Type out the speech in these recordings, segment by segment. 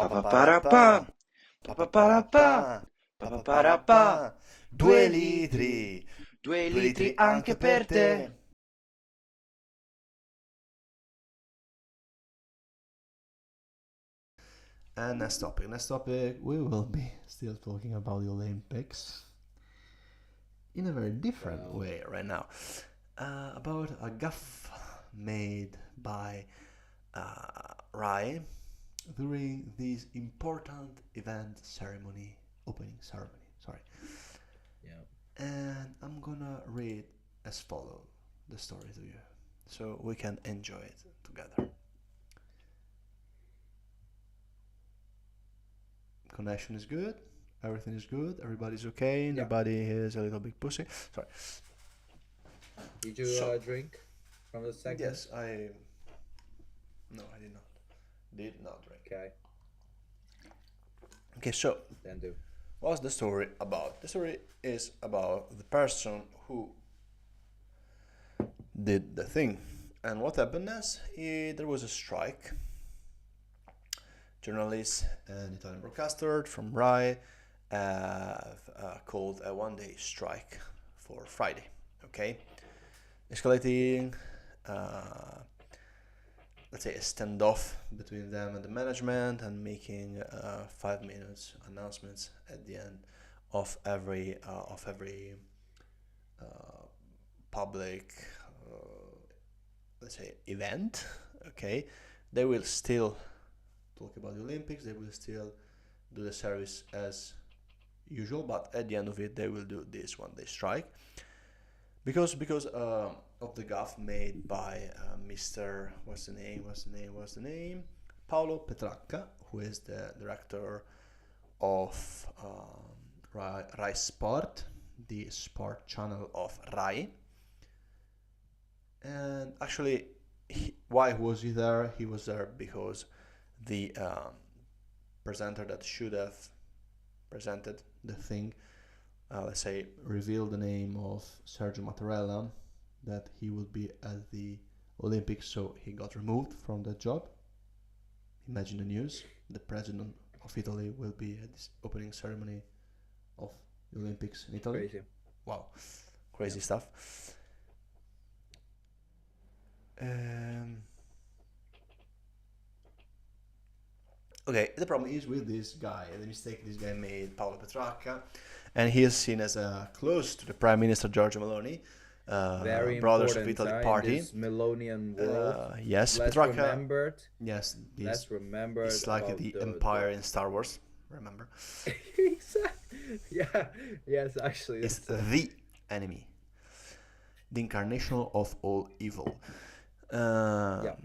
Pa-pa-pa-ra-pa, pa-pa-pa-ra-pa, pa-pa-pa-ra-pa. 2 litri, 2 litri anche per te. And next topic, we will be still talking about the Olympics in a very different way right now. About a gaffe made by RAI during this important opening ceremony, sorry. Yeah. And I'm gonna read as follow the story to you, so we can enjoy it together. Connection is good, everything is good, everybody's okay, nobody is a little big pussy. Sorry. Did you drink from the segment? Yes, No, I did not. Did not drink. Okay, so Then do. what's the story about? The story is about the person who did the thing. And what happened is there was a strike. Journalists and Italian broadcaster from RAI called a one-day strike for Friday. Okay, escalating, let's say, a standoff between them and the management, and making 5 minutes announcements at the end of every public, let's say, event. Okay, they will still talk about the Olympics, they will still do the service as usual, but at the end of it they will do this one-day strike because of the gaffe made by Mr. What's the name? Paolo Petracca, who is the director of RAI Sport, the sport channel of RAI. And actually, why was he there? He was there because the presenter that should have presented the thing, let's say, revealed the name of Sergio Mattarella, that he would be at the Olympics, so he got removed from that job. Imagine the news: the president of Italy will be at this opening ceremony of the Olympics in Italy. Crazy. Wow, crazy stuff. Okay, the problem is with this guy, the mistake this guy made, Paolo Petracca, and he is seen as close to the Prime Minister Giorgio Meloni, Very Brothers of important Italy party. in this Melonian world. Yes, Less Petracca. remembered. Yes, Less remembered. it's like the Empire in Star Wars. Remember? Exactly. Yeah. Yes, actually. It's the enemy, the incarnation of all evil. Yeah.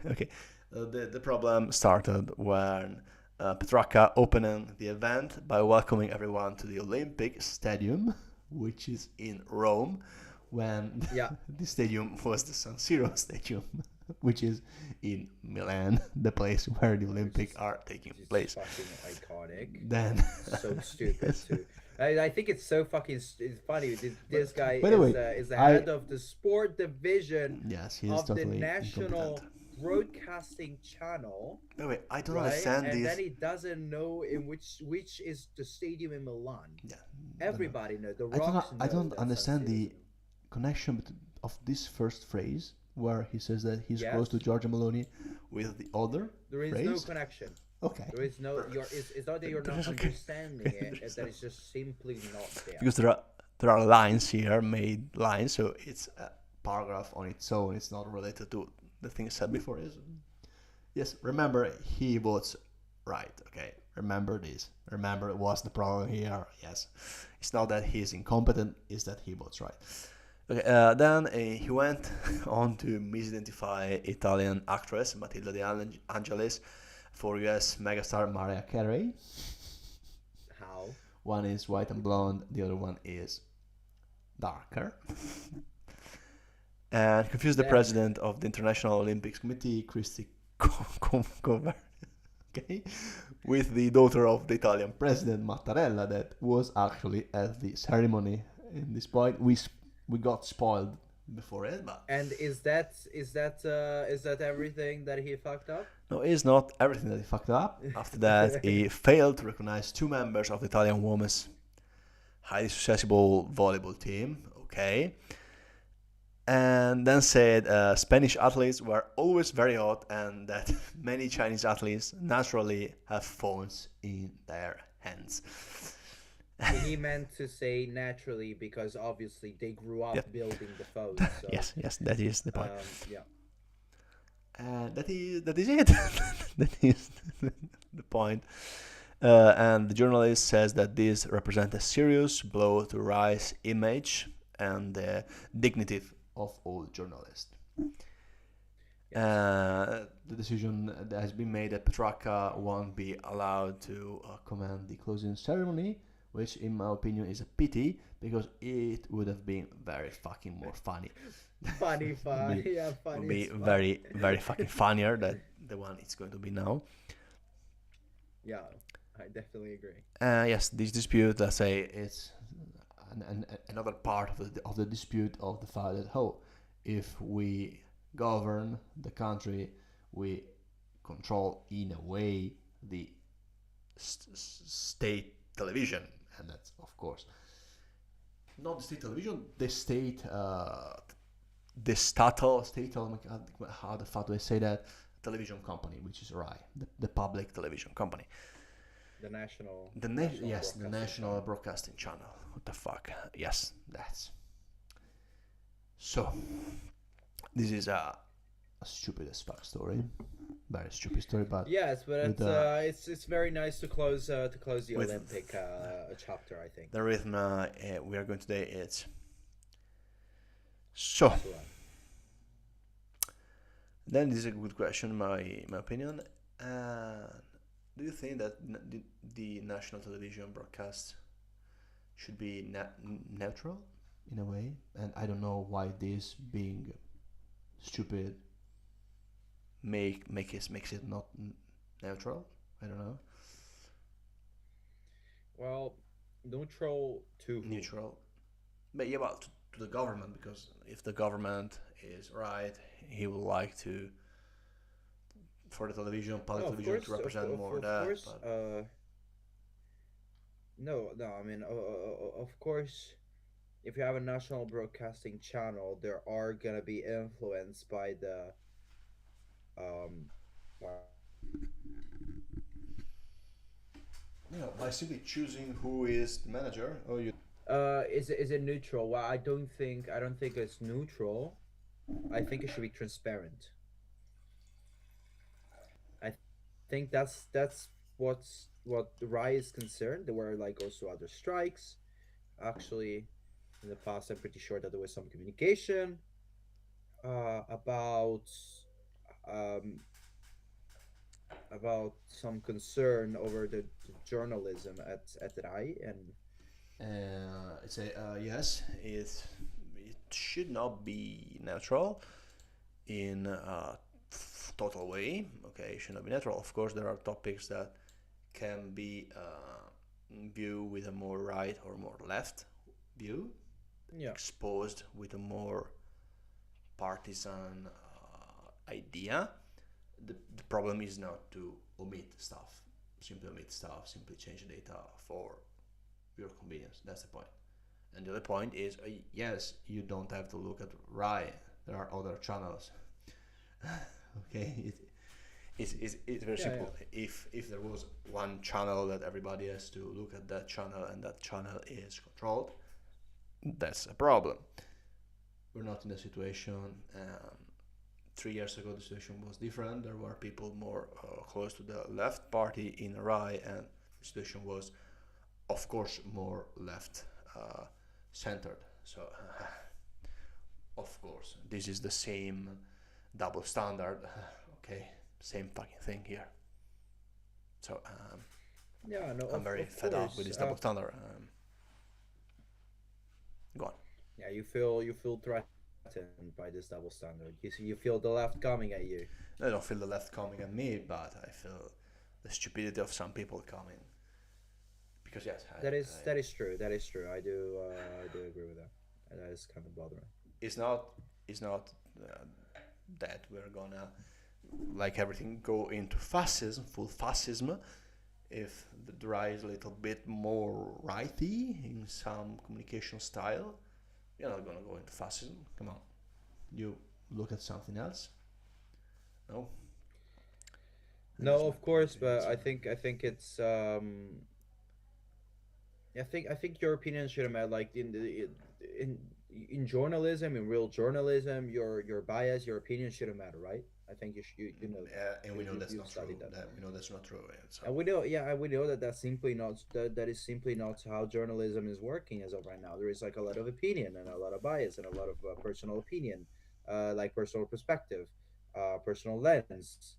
Okay. The problem started when Petracca opened the event by welcoming everyone to the Olympic Stadium, which is in Rome, when the stadium was the San Siro Stadium, which is in Milan, the place where the Olympics are taking place. Fucking iconic. Then So stupid too. I think it's so fucking it's funny. This guy by the way, is the head of the sport division yes, he is of the totally national incompetent. broadcasting channel. By the way, I don't right? understand and this. then he doesn't know in which is the stadium in Milan. Yeah, Everybody knows. The I Rocks don't know that understand San the Siro. connection of this first phrase where he says that he's Yes. close to Giorgio Meloni with the other There is phrase. no connection. Okay. There is no. It's not that you're not understanding it. It's that it's just simply not there. Because there are lines here, made lines, so it's a paragraph on its own. It's not related to the thing said before. Yes, remember, he votes right. Okay, remember this. Remember, what's the problem here? Yes, it's not that he's incompetent; it's that he votes right. Okay, then he went on to misidentify Italian actress Matilda De Angelis for US megastar Mariah Carey. How? One is white and blonde, the other one is darker. And confused the president of the International Olympics Committee, Christy Cover, okay, with the daughter of the Italian president, Mattarella, that was actually at the ceremony. In this point, we got spoiled before it, but And is that everything that he fucked up? no, it's not everything that he fucked up. After that, he failed to recognize two members of the Italian women's highly successful volleyball team. Okay. And then said Spanish athletes were always very hot and that many Chinese athletes naturally have phones in their hands. He meant to say naturally because obviously they grew up Yep. building the phone. So, Yes, that is the point. yeah. That is it. That is the point. And the journalist says that this represents a serious blow to RAI's image and the dignity of all journalists. The decision that has been made that Petrarca won't be allowed to command the closing ceremony, which in my opinion is a pity because it would have been very fucking more funny. Funny. Yeah, funny. Would be as fuck. very, very fucking funnier than the one it's going to be now. Yeah, I definitely agree. Yes, this dispute, let's say, it's another part of the dispute of the fact that if we govern the country, we control in a way the state television, and that's of course not the state television, the state, the statal, how the fuck do I say that? Television company, which is RAI, the public television company. The national. The national broadcasting channel. What the fuck? Yes, that's. So, this is a stupid as fuck story. Very stupid story, but Yes, but it's very nice to close the with Olympic chapter. I think. the rhythm we are going today is. So, then this is a good question, my opinion. Do you think that the national television broadcast should be neutral in a way? And I don't know why this being stupid makes it not neutral. I don't know. Well, neutral to who? Neutral, but yeah, well, to the government, because if the government is right, he would like to for the television, public television, to represent more that. Course, no. I mean, of course, if you have a national broadcasting channel, there are gonna be influenced by the by simply choosing who is the manager, or you. Is it neutral? Well, I don't think it's neutral. I think it should be transparent. I think that's what the RAI is concerned. There were like also other strikes. Actually, in the past, I'm pretty sure that there was some communication about some concern over the journalism at RAI, and It's a yes. It should not be neutral in a total way. Okay, it should not be neutral. Of course, there are topics that can be viewed with a more right or more left view, exposed with a more partisan idea. The problem is not to simply change the data for your convenience. That's the point. And the other point is, yes, you don't have to look at RAI. There are other channels. Okay, it's very simple. Yeah. If there was one channel that everybody has to look at that channel, and that channel is controlled, that's a problem. We're not in a situation. 3 years ago, the situation was different. There were people more close to the left party in RAI, and the situation was, of course, more left centered. So, of course, this is the same double standard. Okay, same fucking thing here. So, I'm very fed up with this double standard. Go on. Yeah, you feel threatened by this double standard. You feel the left coming at you. I don't feel the left coming at me, but I feel the stupidity of some people coming. Because yes, that is true. I do agree with that. And that is kind of bothering. it's not that we're gonna like everything go into fascism, full fascism. If the RAI is a little bit more righty in some communication style, you're not gonna go into fascism. Come on, you look at something else. No. No, of course, but I think it's I think your opinion should matter. Like in in journalism, in real journalism, your bias, your opinion shouldn't matter, right? I think you know that. And we know that's You've not true. studied that. That we know that's not true. And And so we know, yeah, and we know that that is simply not how journalism is working as of right now. There is like a lot of opinion and a lot of bias and a lot of personal opinion, like personal perspective, personal lens,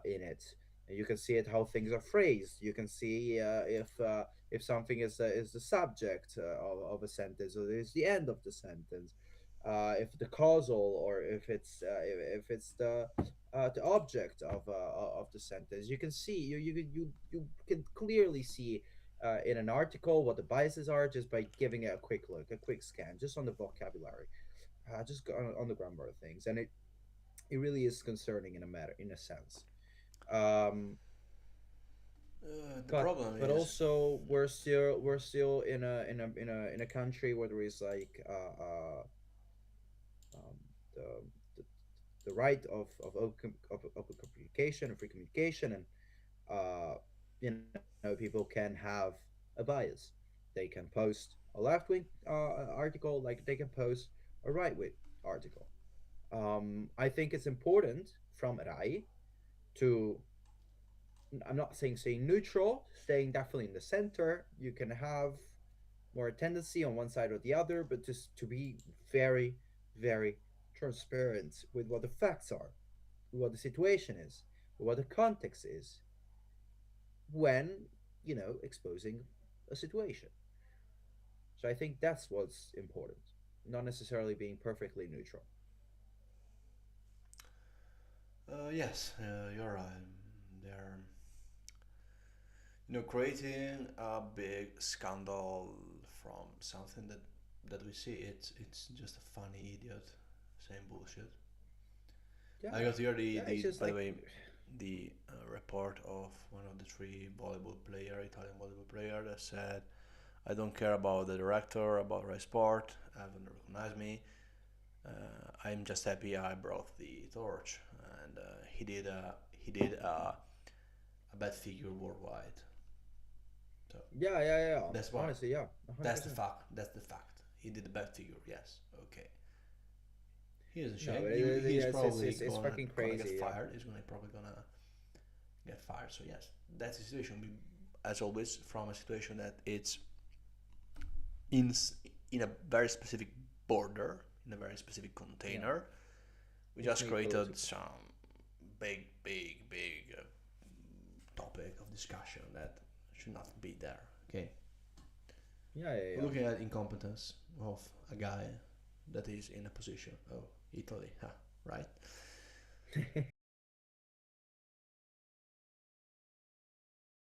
in it. And you can see it how things are phrased. You can see if something is the subject of a sentence or is the end of the sentence, if the causal or if it's the object of the sentence. You can see you can clearly see in an article what the biases are just by giving it a quick look, a quick scan, just on the vocabulary, just on the grammar of things, and it really is concerning in a sense. Um, the problem but is, also we're still in a country where there is like um, the, the the right of open communication and free communication, and people can have a bias. They can post a left-wing article, like they can post a right-wing article. I think it's important from RAI to, I'm not saying staying neutral, staying definitely in the center. You can have more tendency on one side or the other, but just to be very, very transparent with what the facts are, what the situation is, what the context is when, exposing a situation. So I think that's what's important, not necessarily being perfectly neutral. yes, you're right. They're creating a big scandal from something that we see. It's just a funny idiot saying bullshit. Yeah, I got here yeah. It's just by the like, way, the report of one of the three Italian volleyball player that said, "I don't care about the director, about Rai Sport. Haven't recognized me. I'm just happy I brought the torch." And he did a bad figure worldwide. So yeah, yeah, yeah. that's why. Honestly, yeah, That's the 100%. fact. That's the fact. He did a bad figure. Yes. Okay. He is No, ashamed. but He's yeah, probably it's fucking gonna get crazy. Yeah, fired. He's probably gonna get fired. So yes, that's the situation. As always, from a situation that it's in in a very specific border, in a very specific yeah. container. We It's just made created political. some big topic of discussion that should not be there. Okay, Yeah, yeah, we're looking at incompetence of a guy that is in a position. Oh, Italy, huh, right? yeah.